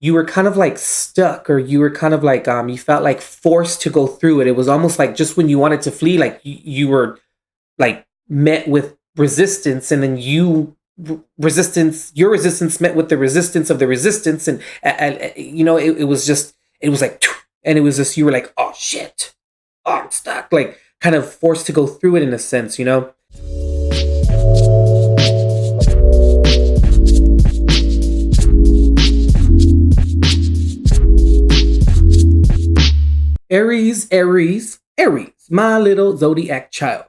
you were kind of like stuck, or you were kind of like you felt like forced to go through it. It was almost like just when you wanted to flee, like you were like met with resistance, and then your resistance met with the resistance of the resistance, and it was just, it was like, and it was just, you were like, oh shit, oh, I'm stuck, like kind of forced to go through it in a sense. Aries, Aries, Aries, my little zodiac child.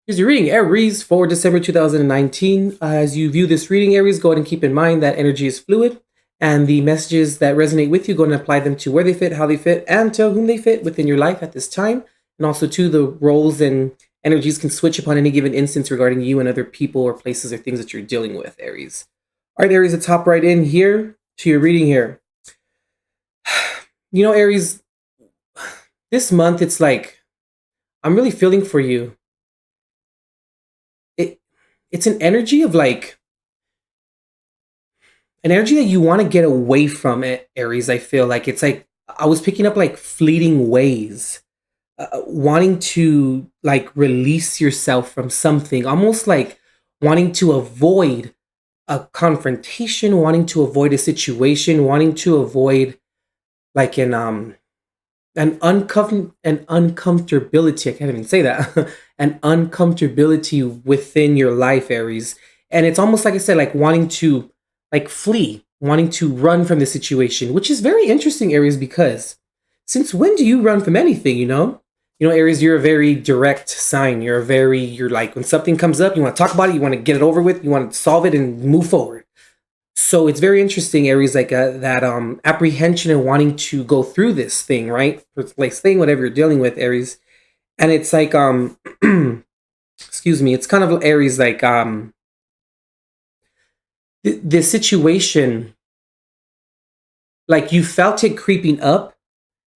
Here's your reading, Aries, for December 2019. As you view this reading, Aries, go ahead and keep in mind that energy is fluid, and the messages that resonate with you, go ahead and apply them to where they fit, how they fit, and to whom they fit within your life at this time. And also, to the roles and energies can switch upon any given instance regarding you and other people or places or things that you're dealing with, Aries. All right, Aries, let's hop right in here to your reading here. Aries, this month, it's like, I'm really feeling for you. It's an energy of like, an energy that you want to get away from it, Aries. I feel like it's like, I was picking up like fleeting ways, wanting to like release yourself from something, almost like wanting to avoid a confrontation, wanting to avoid a situation, wanting to avoid like an uncomfortability. I can't even say that. An uncomfortability within your life, Aries. And it's almost like I said, like wanting to like flee, wanting to run from the situation, which is very interesting, Aries, because since when do you run from anything? Aries, you're a very direct sign. You're like, when something comes up, you want to talk about it, you want to get it over with, you want to solve it and move forward. So it's very interesting, Aries, like that apprehension and wanting to go through this thing, right? Like thing, whatever you're dealing with, Aries. And it's like, excuse me, it's kind of Aries, like the situation, like you felt it creeping up,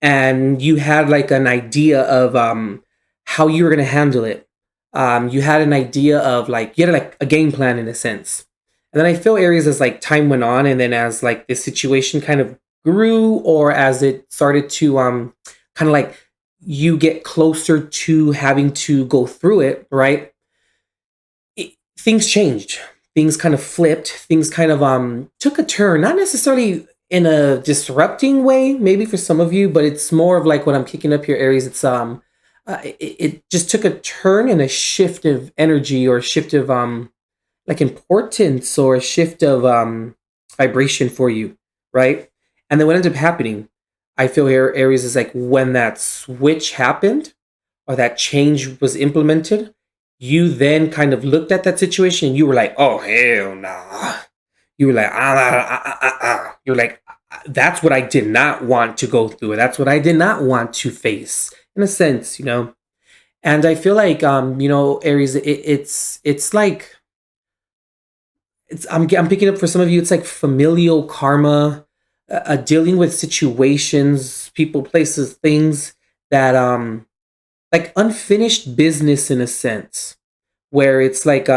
and you had like an idea of how you were gonna handle it. You had an idea of like, you had like a game plan in a sense. And then I feel, Aries, as like time went on, and then as like this situation kind of grew, or as it started to kind of like you get closer to having to go through it, right? Things changed. Things kind of flipped. Things kind of took a turn, not necessarily in a disrupting way, maybe for some of you, but it's more of like what I'm kicking up here, Aries. It's it just took a turn and a shift of energy, or a shift of like importance, or a shift of vibration for you, right? And then what ended up happening, I feel here, Aries, is like when that switch happened, or that change was implemented, you then kind of looked at that situation and you were like, oh hell nah. You were like, You're like, that's what I did not want to go through. That's what I did not want to face, in a sense. And I feel like Aries, it's like, I'm picking up for some of you, it's like familial karma, dealing with situations, people, places, things that like unfinished business in a sense, where it's like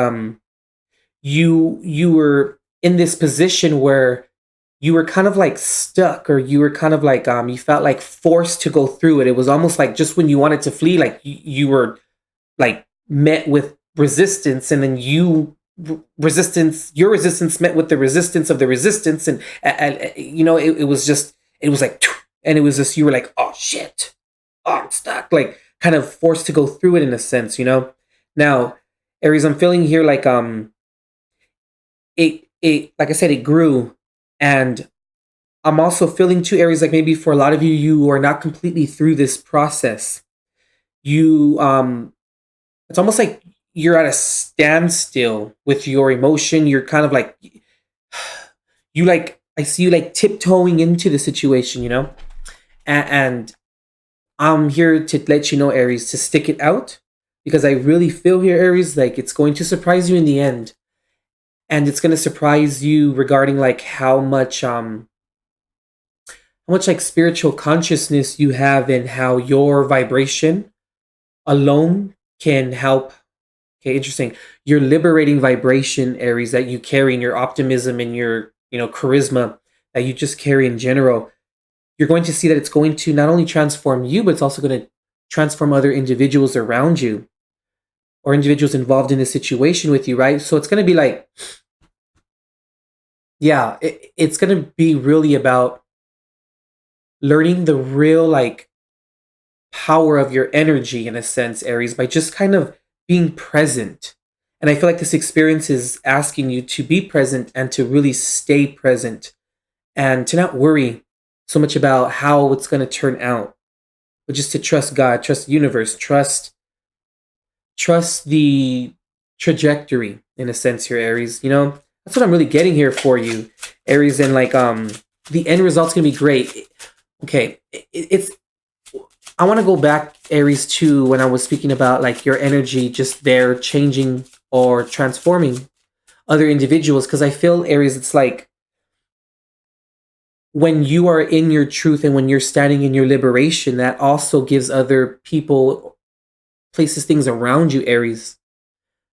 you were in this position where you were kind of like stuck, or you were kind of like you felt like forced to go through it. It was almost like just when you wanted to flee, like you were like met with resistance, and then your resistance met with the resistance of the resistance, and it was just, it was like, and it was just, you were like, oh shit, oh, I'm stuck, like kind of forced to go through it in a sense. Now, Aries, I'm feeling here like it like I said, it grew. And I'm also feeling too, Aries, like maybe for a lot of you, you are not completely through this process. You it's almost like you're at a standstill with your emotion. You're kind of like, you like, I see you like tiptoeing into the situation. And I'm here to let you know, Aries, to stick it out, because I really feel here, Aries, like it's going to surprise you in the end. And it's going to surprise you regarding like how much like spiritual consciousness you have, and how your vibration alone can help. Okay, interesting. Your liberating vibration, Aries, that you carry, in your optimism and your charisma, that you just carry in general, you're going to see that it's going to not only transform you, but it's also going to transform other individuals around you or individuals involved in the situation with you, right? So it's going to be like, yeah, it's going to be really about learning the real like power of your energy in a sense, Aries, by just kind of being present. And I feel like this experience is asking you to be present and to really stay present and to not worry so much about how it's going to turn out, but just to trust God, trust the universe, trust the trajectory in a sense here, Aries. You know, that's what I'm really getting here for you, Aries. And like the end result's gonna be great. Okay, it's I want to go back, Aries, to when I was speaking about like your energy just there changing or transforming other individuals, because I feel, Aries, it's like when you are in your truth and when you're standing in your liberation, that also gives other people, places, things around you, Aries,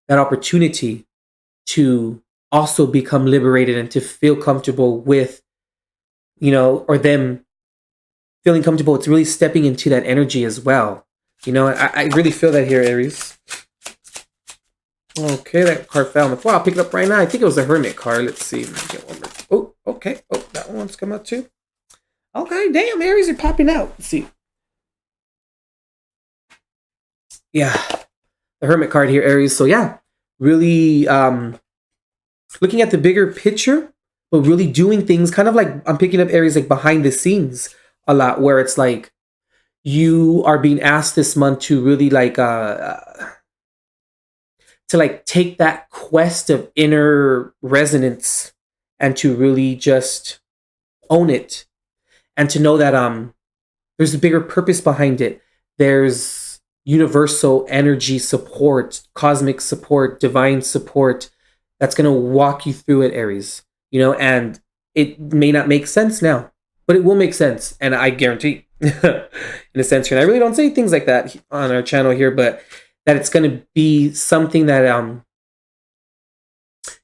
that opportunity to also become liberated and to feel comfortable with, you know, or them feeling comfortable. It's really stepping into that energy as well. You know, I really feel that here, Aries. Okay, that card fell on the floor. I'll pick it up right now. I think it was a Hermit card. Let's see. Get one more. Oh, okay. Oh, that one's come out too. Okay, damn, Aries are popping out. Let's see. Yeah, the Hermit card here, Aries. So yeah, really looking at the bigger picture, but really doing things kind of like I'm picking up, Aries, like behind the scenes a lot, where it's like you are being asked this month to really like to like take that quest of inner resonance and to really just own it, and to know that there's a bigger purpose behind it. There's universal energy support, cosmic support, divine support that's going to walk you through it, Aries. You know, and it may not make sense now, but it will make sense. And I guarantee, in a sense, and I really don't say things like that on our channel here, but that it's going to be something that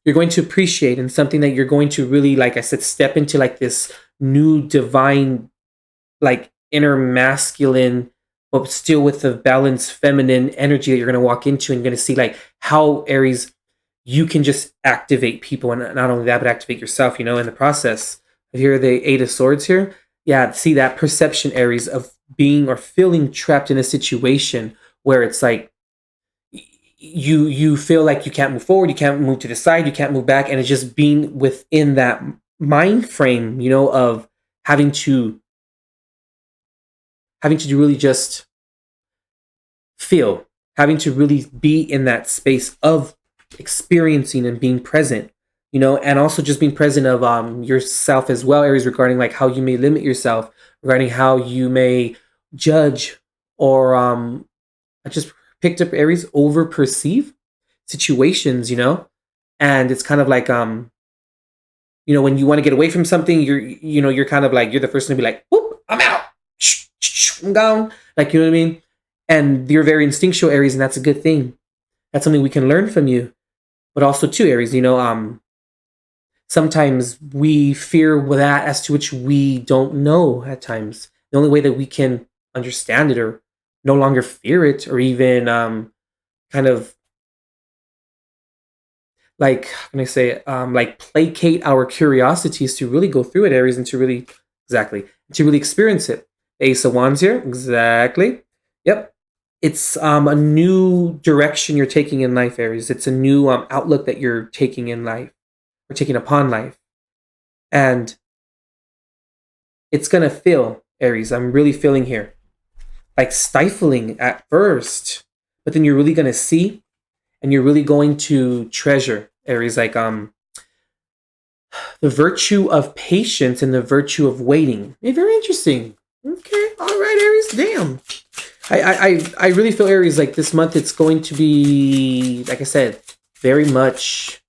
you're going to appreciate, and something that you're going to really, like I said, step into like this new divine, like inner masculine, but still with the balanced feminine energy that you're going to walk into, and you're going to see like how, Aries, you can just activate people, and not only that, but activate yourself, you know, in the process. Here, the Eight of Swords here. Yeah, see that perception, Aries, of being or feeling trapped in a situation where it's like you feel like you can't move forward, you can't move to the side, you can't move back, and it's just being within that mind frame, you know, of having to really just feel, having to really be in that space of experiencing and being present, you know, and also just being present of yourself as well, Aries, regarding like how you may limit yourself, regarding how you may judge, or I just picked up, Aries, over perceive situations, you know. And it's kind of like you know, when you want to get away from something, you're kind of like, you're the first one to be like, whoop, I'm out, I'm gone, like, you know what I mean. And you're very instinctual, Aries, and that's a good thing. That's something we can learn from you. But also too, Aries, you know, sometimes we fear that as to which we don't know at times. The only way that we can understand it, or no longer fear it, or even kind of like, how can I say it, like placate our curiosities, to really go through it, Aries, and to really, exactly, to really experience it. Ace of Wands here, exactly. Yep. It's a new direction you're taking in life, Aries. It's a new outlook that you're taking in life, or taking upon life. And it's going to feel, Aries, I'm really feeling here, like stifling at first, but then you're really going to see, and you're really going to treasure, Aries, like the virtue of patience and the virtue of waiting. Hey, very interesting. Okay, all right, Aries, damn. I really feel, Aries, like this month it's going to be, like I said, very much,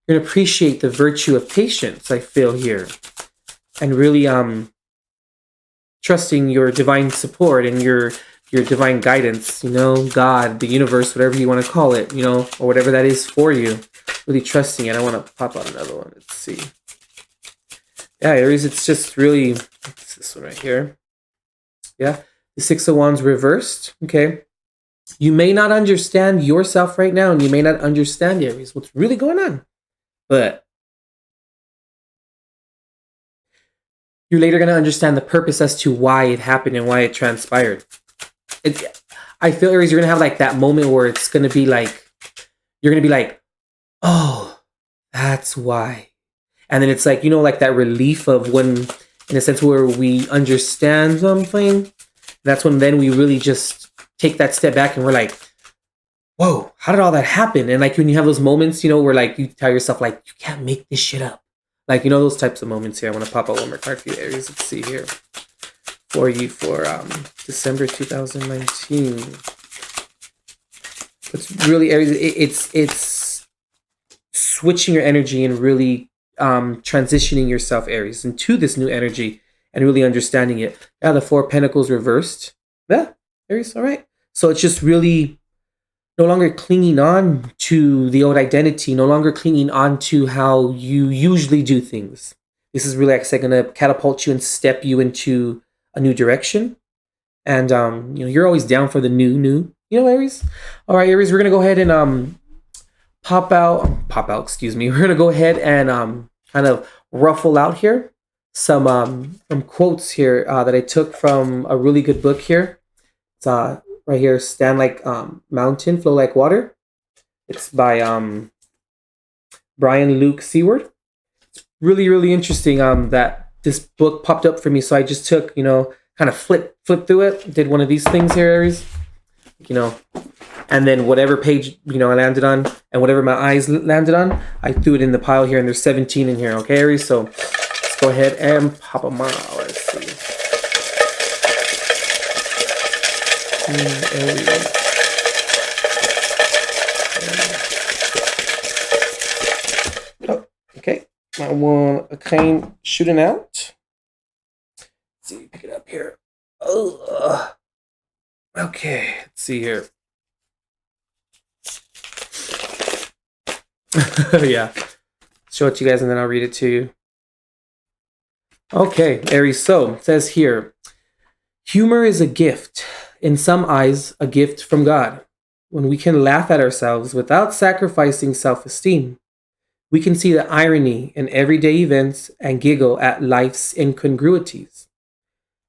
you're gonna appreciate the virtue of patience, I feel here, and really trusting your divine support and your divine guidance, you know, God, the universe, whatever you want to call it, you know, or whatever that is for you. Really trusting it. I want to pop out another one. Let's see. Yeah, Aries, it's just really, it's this one right here. Yeah, the Six of Wands reversed. Okay. You may not understand yourself right now, and you may not understand, Aries, what's really going on. But you're later going to understand the purpose as to why it happened and why it transpired. I feel, Aries, you're going to have like that moment where it's going to be like, you're going to be like, oh, that's why. And then it's like, you know, like that relief of when, in a sense, where we understand something. That's when then we really just take that step back and we're like, whoa, how did all that happen? And like when you have those moments, you know, where like you tell yourself, like, you can't make this shit up. Like, you know, those types of moments here. I want to pop out one more card for you, Aries. Let's see here. For you for December 2019. It's really, Aries, it's switching your energy and really transitioning yourself, Aries, into this new energy and really understanding it. Yeah, the Four of Pentacles reversed. Yeah, Aries, all right. So it's just really no longer clinging on to the old identity, no longer clinging on to how you usually do things. This is really, like I said, going to catapult you and step you into a new direction. And, you know, you're always down for the new, you know, Aries. All right, Aries, we're going to go ahead and pop out, excuse me. We're going to go ahead and kind of ruffle out here some quotes here that I took from a really good book here. It's right here, Stand Like Mountain, Flow Like Water. It's by Brian Luke Seward. It's really, really interesting that this book popped up for me. So I just took, you know, kind of flip through it, did one of these things here, Aries, you know, and then whatever page, you know, I landed on and whatever my eyes landed on, I threw it in the pile here, and there's 17 in here, okay, Aries? So let's go ahead and pop them out. Let's see. Oh, okay. My one came shooting out. Let's see, pick it up here. Oh, okay. Let's see here. Yeah. Show it to you guys and then I'll read it to you. Okay, Aries. So it says here, humor is a gift. In some eyes, a gift from God. When we can laugh at ourselves without sacrificing self-esteem, we can see the irony in everyday events and giggle at life's incongruities.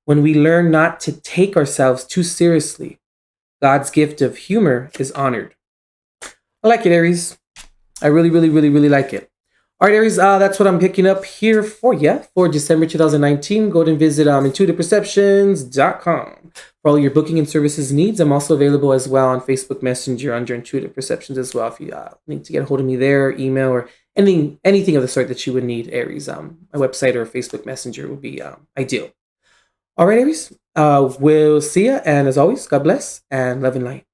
When we learn not to take ourselves too seriously, God's gift of humor is honored. I like it, Aries. I really, really, really, really like it. All right, Aries, that's what I'm picking up here for you for December 2019. Go ahead and visit intuitiveperceptions.com for all your booking and services needs. I'm also available as well on Facebook Messenger under Intuitive Perceptions as well. If you need to get a hold of me there, email, or anything of the sort that you would need, Aries, my website or Facebook Messenger would be ideal. All right, Aries, we'll see you. And as always, God bless and love and light.